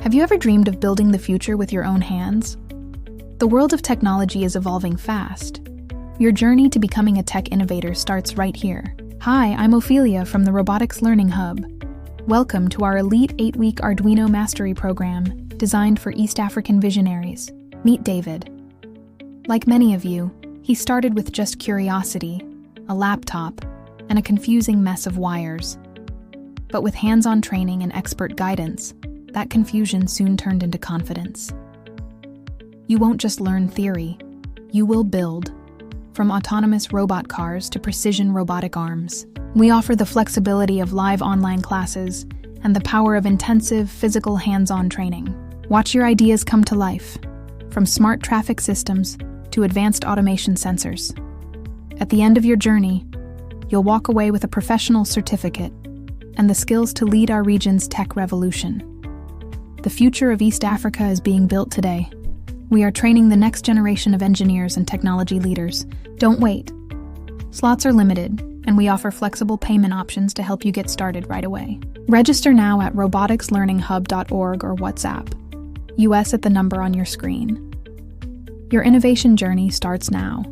Have you ever dreamed of building the future with your own hands? The world of technology is evolving fast. Your journey to becoming a tech innovator starts right here. Hi, I'm Ophelia from the Robotics Learning Hub. Welcome to our elite 8-week Arduino Mastery Program designed for East African visionaries. Meet David. Like many of you, he started with just curiosity, a laptop, and a confusing mess of wires. But with hands-on training and expert guidance, that confusion soon turned into confidence. You won't just learn theory, you will build. From autonomous robot cars to precision robotic arms, we offer the flexibility of live online classes and the power of intensive physical hands-on training. Watch your ideas come to life, from smart traffic systems to advanced automation sensors. At the end of your journey, you'll walk away with a professional certificate and the skills to lead our region's tech revolution. The future of East Africa is being built today. We are training the next generation of engineers and technology leaders. Don't wait. Slots are limited, and we offer flexible payment options to help you get started right away. Register now at roboticslearninghub.org or WhatsApp, US at the number on your screen. Your innovation journey starts now.